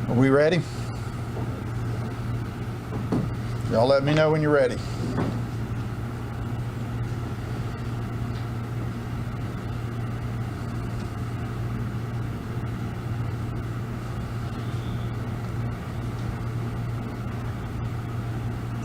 Are we ready? Y'all let me know when you're ready.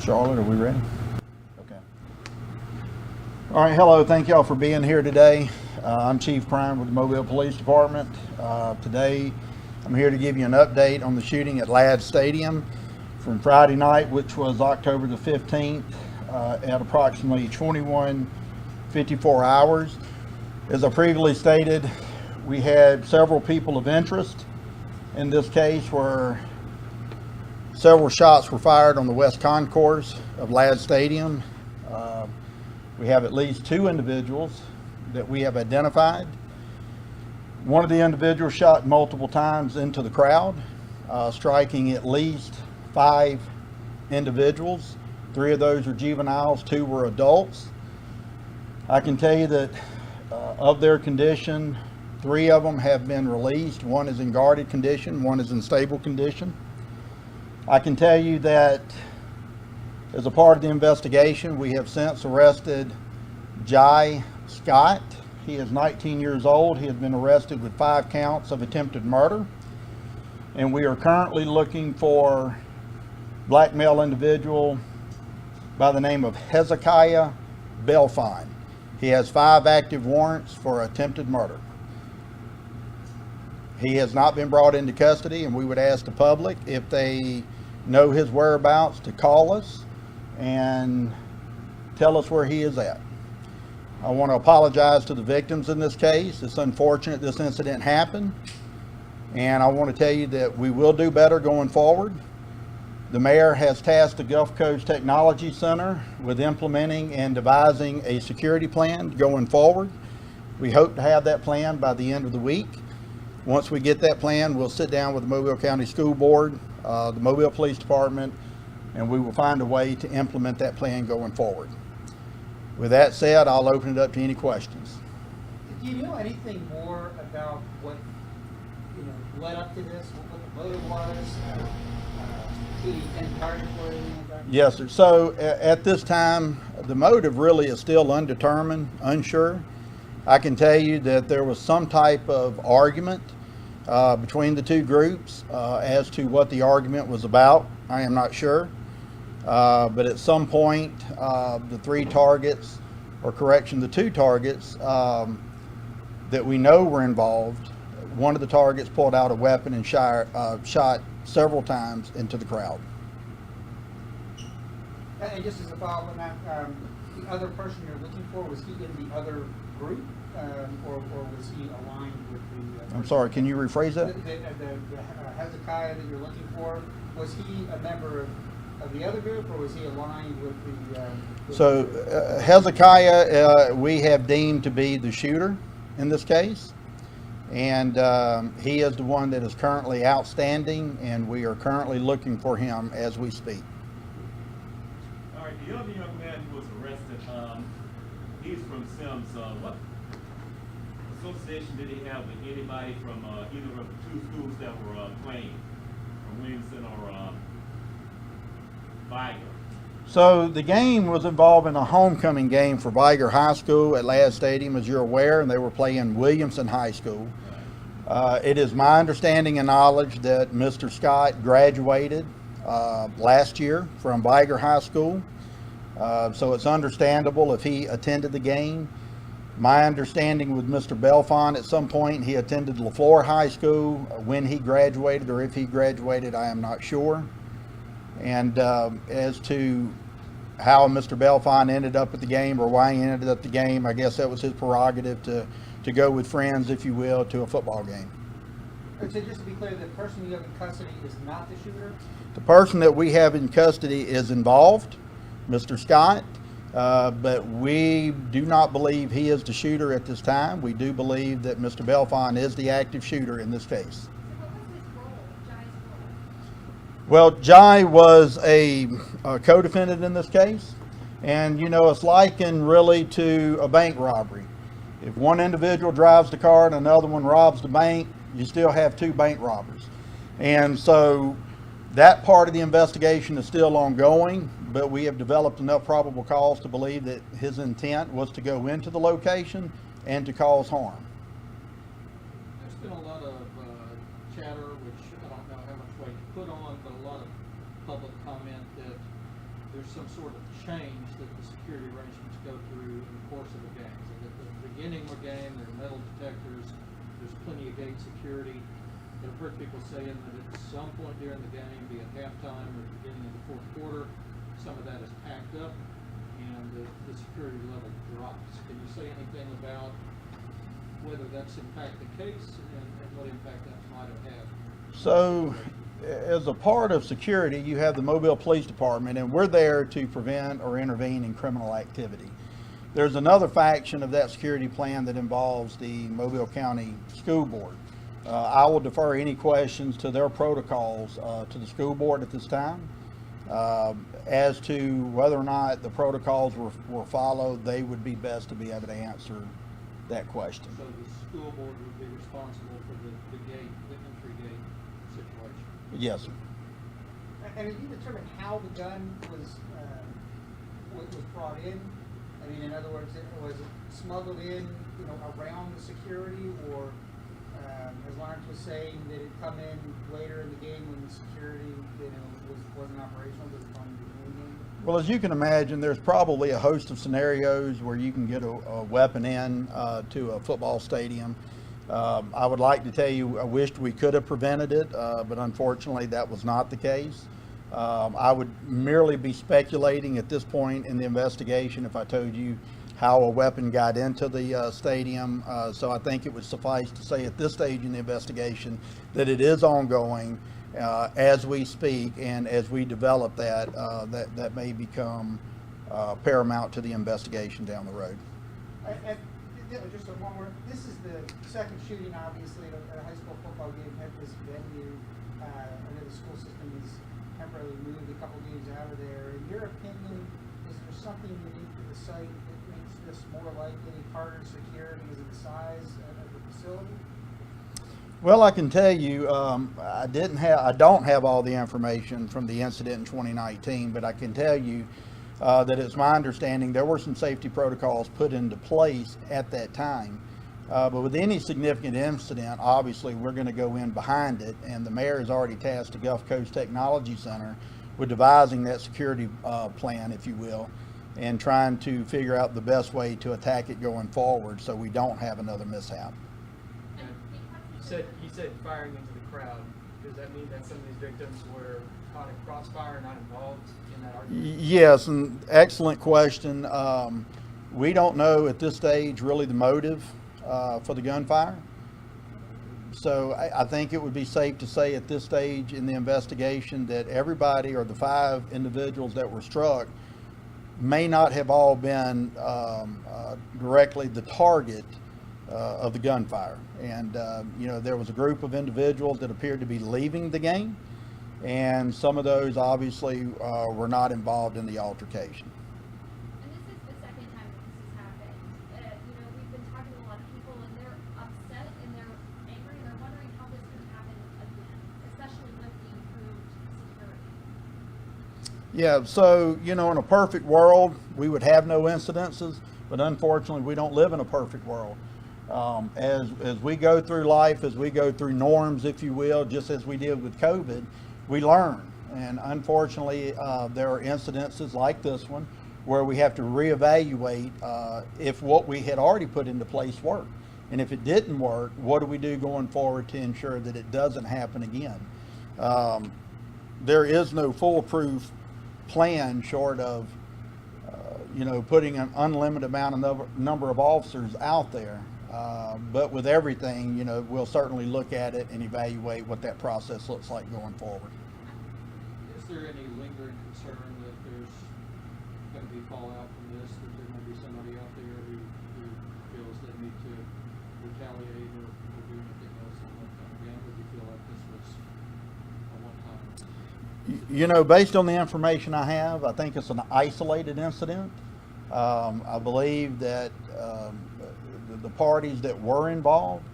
Charlotte, are we ready? Okay. All right, hello. Thank y'all for being here today. I'm Chief Prime with the Mobile Police Department. Today, I'm here to give you an update on the shooting at Ladd Stadium from Friday night, which was October the 15th, at approximately 21:54 hours. As I previously stated, we had several people of interest in this case where several shots were fired on the west concourse of Ladd Stadium. We have at least two individuals that we have identified. One of the individuals shot multiple times into the crowd, striking at least 5 individuals. 3 of those are juveniles, 2 were adults. I can tell you that of their condition, 3 of them have been released. 1 is in guarded condition, 1 is in stable condition. I can tell you that as a part of the investigation, we have since arrested Jai Scott. He is 19 years old. He has been arrested with 5 counts of attempted murder. And we are currently looking for black male individual by the name of Hezekiah Belfine. He has 5 active warrants for attempted murder. He has not been brought into custody, and we would ask the public, if they know his whereabouts, to call us and tell us where he is at. I want to apologize to the victims in this case. It's unfortunate this incident happened, and I want to tell you that we will do better going forward. The mayor has tasked the Gulf Coast Technology Center with implementing and devising a security plan going forward. We hope to have that plan by the end of the week. Once we get that plan, we'll sit down with the Mobile County School Board, the Mobile Police Department, and we will find a way to implement that plan going forward. With that said, I'll open it up to any questions. Do you know anything more about what led up to this? What the motive was? Who the intended target for? Anything like that? Yes, sir. So at this time, the motive really is still undetermined, unsure. I can tell you that there was some type of argument between the 2 groups as to what the argument was about. I am not sure. But at some point, the 2 targets that we know were involved, one of the targets pulled out a weapon and shot several times into the crowd. And just as a follow-up on that, the other person you're looking for, was he in the other group, or was he aligned with the... I'm sorry, can you rephrase that? The Hezekiah that you're looking for, was he a member of the other group, or was he aligned with the... Hezekiah, we have deemed to be the shooter in this case. And he is the one that is currently outstanding, and we are currently looking for him as we speak. All right, the other young man who was arrested, he's from Sims. What association did he have with anybody from either of the 2 schools that were playing, from Williamson or Viger? So the game was involving a homecoming game for Viger High School at Ladd Stadium, as you're aware, and they were playing Williamson High School. It is my understanding and knowledge that Mr. Scott graduated last year from Viger High School. So it's understandable if he attended the game. My understanding with Mr. Belfon, at some point he attended LaFleur High School. When he graduated, or if he graduated, I am not sure. And as to how Mr. Belfon ended up at the game, or why he ended up at the game, I guess that was his prerogative to go with friends, if you will, to a football game. So just to be clear, the person you have in custody is not the shooter? The person that we have in custody is involved, Mr. Scott, but we do not believe he is the shooter at this time. We do believe that Mr. Belfon is the active shooter in this case. Well, Jai was a co-defendant in this case, and it's likened really to a bank robbery. If one individual drives the car and another one robs the bank, you still have 2 bank robbers. And so that part of the investigation is still ongoing, but we have developed enough probable cause to believe that his intent was to go into the location and to cause harm. There's been a lot of chatter, which I don't know how much weight to put on, but a lot of public comment that there's some sort of change that the security arrangements go through in the course of a game. So at the beginning of a game, there are metal detectors, there's plenty of gate security. But I've heard people saying that at some point during the game, be it halftime or the beginning of the fourth quarter, some of that is packed up and the security level drops. Can you say anything about whether that's in fact the case and what impact that might have had? So, as a part of security, you have the Mobile Police Department, and we're there to prevent or intervene in criminal activity. There's another faction of that security plan that involves the Mobile County School Board. I will defer any questions to their protocols to the school board at this time. As to whether or not the protocols were followed, they would be best to be able to answer that question. So the school board would be responsible for the gate, the entry gate situation? Yes, sir. And have you determined how the gun was brought in? I mean, in other words, was it smuggled in, around the security, or as Lawrence was saying, did it come in later in the game when the security, wasn't operational? Did it come in the beginning of the game? Well, as you can imagine, there's probably a host of scenarios where you can get a weapon in to a football stadium. I would like to tell you I wished we could have prevented it, but unfortunately that was not the case. I would merely be speculating at this point in the investigation if I told you how a weapon got into the stadium. So I think it would suffice to say at this stage in the investigation that it is ongoing as we speak, and as we develop that, that may become paramount to the investigation down the road. And just one more. This is the second shooting, obviously, at a high school football game at this venue. I know the school system has temporarily moved a couple games out of there. In your opinion, is there something unique to the site that makes this more likely, harder security? Is it the size of the facility? Well, I can tell you, I don't have all the information from the incident in 2019, but I can tell you that it's my understanding there were some safety protocols put into place at that time. But with any significant incident, obviously we're going to go in behind it, and the mayor has already tasked the Gulf Coast Technology Center with devising that security plan, if you will, and trying to figure out the best way to attack it going forward so we don't have another mishap. You said firing into the crowd. Does that mean that some of these victims were caught in crossfire, not involved in that argument? Yes, and excellent question. We don't know at this stage really the motive for the gunfire. So I think it would be safe to say at this stage in the investigation that everybody, or the 5 individuals that were struck, may not have all been directly the target of the gunfire. And there was a group of individuals that appeared to be leaving the game, and some of those obviously were not involved in the altercation. And this is the second time that this has happened. We've been talking to a lot of people, and they're upset and they're angry and they're wondering how this could happen again, especially with the improved security. Yeah, so in a perfect world we would have no incidences, but unfortunately we don't live in a perfect world. As we go through life, as we go through norms, if you will, just as we did with COVID, we learn. And unfortunately, there are incidences like this one where we have to reevaluate if what we had already put into place worked. And if it didn't work, what do we do going forward to ensure that it doesn't happen again? There is no foolproof plan short of putting an unlimited amount of number of officers out there. But with everything, we'll certainly look at it and evaluate what that process looks like going forward. Is there any lingering concern that there's going to be fallout from this, that there may be somebody out there who feels they need to retaliate or do anything else at one time again? Would you feel like this was a one-time? Based on the information I have, I think it's an isolated incident. I believe that the parties that were involved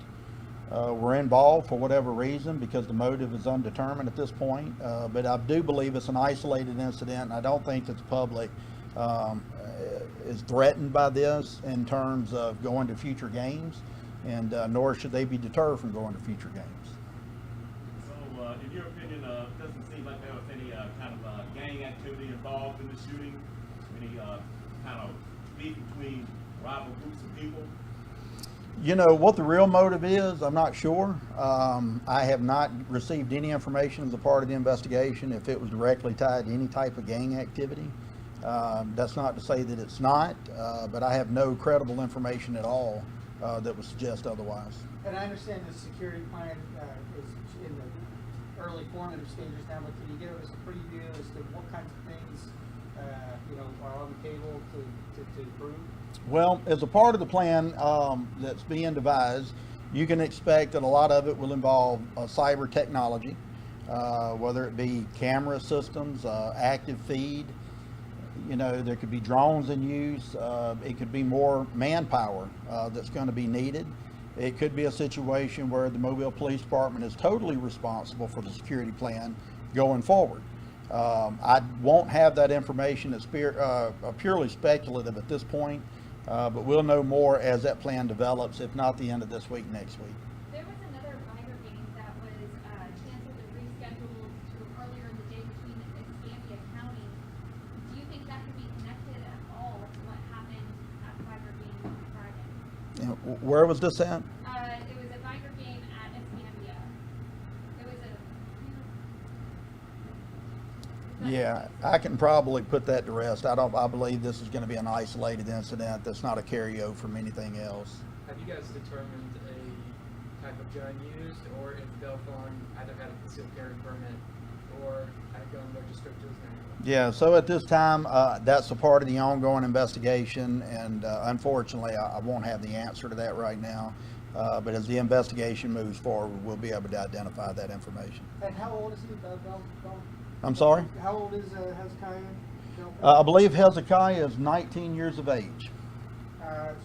were involved for whatever reason, because the motive is undetermined at this point. But I do believe it's an isolated incident, and I don't think that the public is threatened by this in terms of going to future games, and nor should they be deterred from going to future games. So, in your opinion, doesn't seem like there was any kind of gang activity involved in the shooting? Any kind of beef between rival groups of people? You know, what the real motive is, I'm not sure. I have not received any information as a part of the investigation if it was directly tied to any type of gang activity. That's not to say that it's not, but I have no credible information at all that would suggest otherwise. And I understand the security plan is in the early formative stages now, but can you give us a preview as to what kinds of things, are on the table to improve? Well, as a part of the plan that's being devised, you can expect that a lot of it will involve cyber technology, whether it be camera systems, active feed. You know, there could be drones in use. It could be more manpower that's going to be needed. It could be a situation where the Mobile Police Department is totally responsible for the security plan going forward. I won't have that information. It's purely speculative at this point, but we'll know more as that plan develops, if not the end of this week, next week. There was another minor game that was canceled and rescheduled to earlier in the day between Escambia County. Do you think that could be connected at all to what happened at the minor game on Friday? And where was this at? It was a minor game at Escambia. It was a. Yeah, I can probably put that to rest. I believe this is going to be an isolated incident that's not a carryover from anything else. Have you guys determined a type of gun used, or if Belfon either had a concealed carry permit or had a gun registered to his name? Yeah, so at this time, that's a part of the ongoing investigation, and unfortunately, I won't have the answer to that right now. But as the investigation moves forward, we'll be able to identify that information. And how old is he, I'm sorry? How old is Hezekiah? I believe Hezekiah is 19 years of age.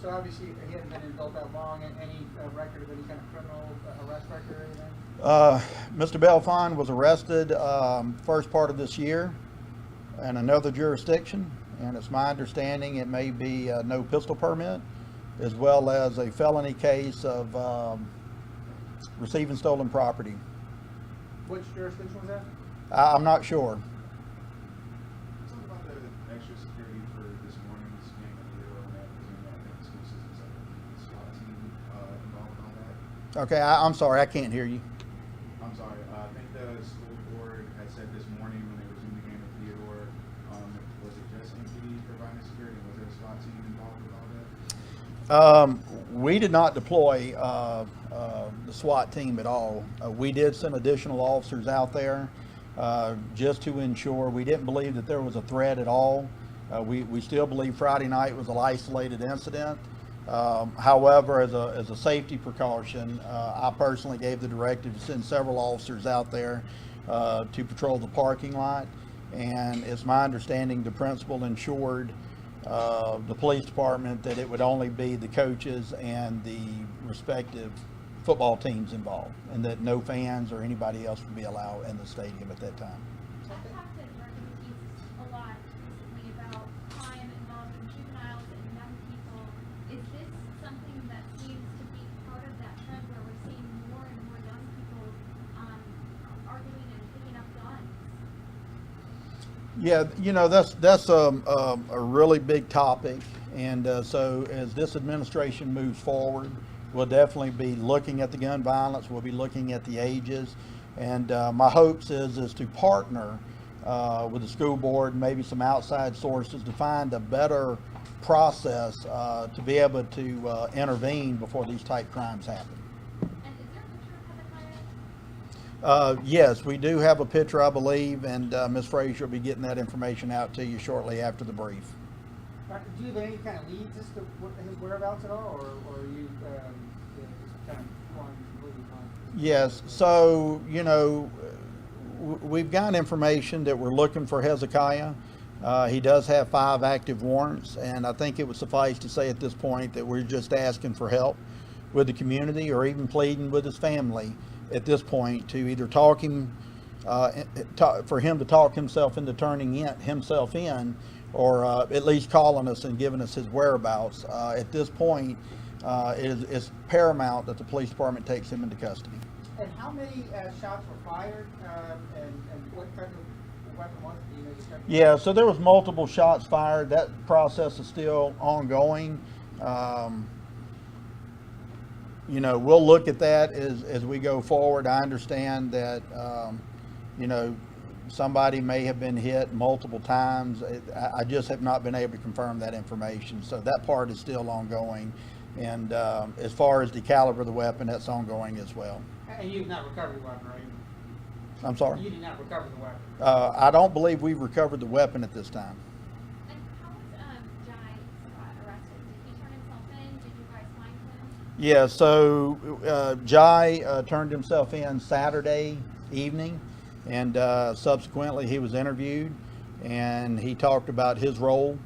So obviously he hadn't been in adult that long. Any record of any kind of criminal arrest record or anything? Mr. Belfon was arrested first part of this year in another jurisdiction, and it's my understanding it may be no pistol permit, as well as a felony case of receiving stolen property. Which jurisdiction was that? I'm not sure. Talk about the extra security for this morning's game at the Euro, and that was in the school systems, like the SWAT team involved in all that. Okay, I'm sorry, I can't hear you. I'm sorry, I think the school board had said this morning when they resumed the game at Theodore, was it just MPD providing security? Was there a SWAT team involved with all that? We did not deploy the SWAT team at all. We did send additional officers out there just to ensure. We didn't believe that there was a threat at all. We still believe Friday night was an isolated incident. However, as a safety precaution, I personally gave the directive to send several officers out there to patrol the parking lot. And it's my understanding the principal ensured the police department that it would only be the coaches and the respective football teams involved, and that no fans or anybody else would be allowed in the stadium at that time. I've talked to Jordan Keith a lot recently about crime involving juveniles and young people. Is this something that seems to be part of that trend where we're seeing more and more young people arguing and picking up guns? Yeah, you know, that's a really big topic, and so as this administration moves forward, we'll definitely be looking at the gun violence. We'll be looking at the ages, and my hopes is to partner with the school board and maybe some outside sources to find a better process to be able to intervene before these type crimes happen. And is there a picture of Hezekiah? Yes, we do have a picture, I believe, and Ms. Frazier will be getting that information out to you shortly after the brief. Do you have any kind of leads as to his whereabouts at all, or are you just kind of going completely blind? Yes, so, you know, we've got information that we're looking for Hezekiah. He does have 5 active warrants, and I think it would suffice to say at this point that we're just asking for help. with the community or even pleading with his family at this point to either talk him, for him to talk himself into turning himself in, or at least calling us and giving us his whereabouts. At this point, it's paramount that the police department takes him into custody. And how many shots were fired, and what type of weapon was it? Do you know the type of- Yeah, so there was multiple shots fired. That process is still ongoing. You know, we'll look at that as we go forward. I understand that, you know, somebody may have been hit multiple times. I just have not been able to confirm that information. So that part is still ongoing. And as far as the caliber of the weapon, that's ongoing as well. And you did not recover the weapon, right? I'm sorry? You did not recover the weapon. I don't believe we've recovered the weapon at this time. And how was Jai arrested? Did he turn himself in? Did you guys find him? Yeah, so Jai turned himself in Saturday evening, and subsequently he was interviewed, and he talked about his role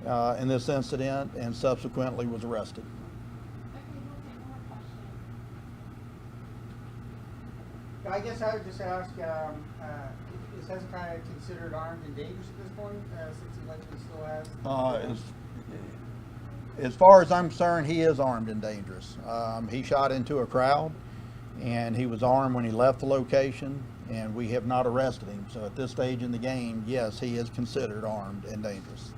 in this incident, and subsequently was arrested. Okay, we'll take more questions. I guess I would just ask, is Hezekiah considered armed and dangerous at this point, since he likely still has? As far as I'm concerned, he is armed and dangerous. He shot into a crowd, and he was armed when he left the location, and we have not arrested him. So at this stage in the game, yes, he is considered armed and dangerous.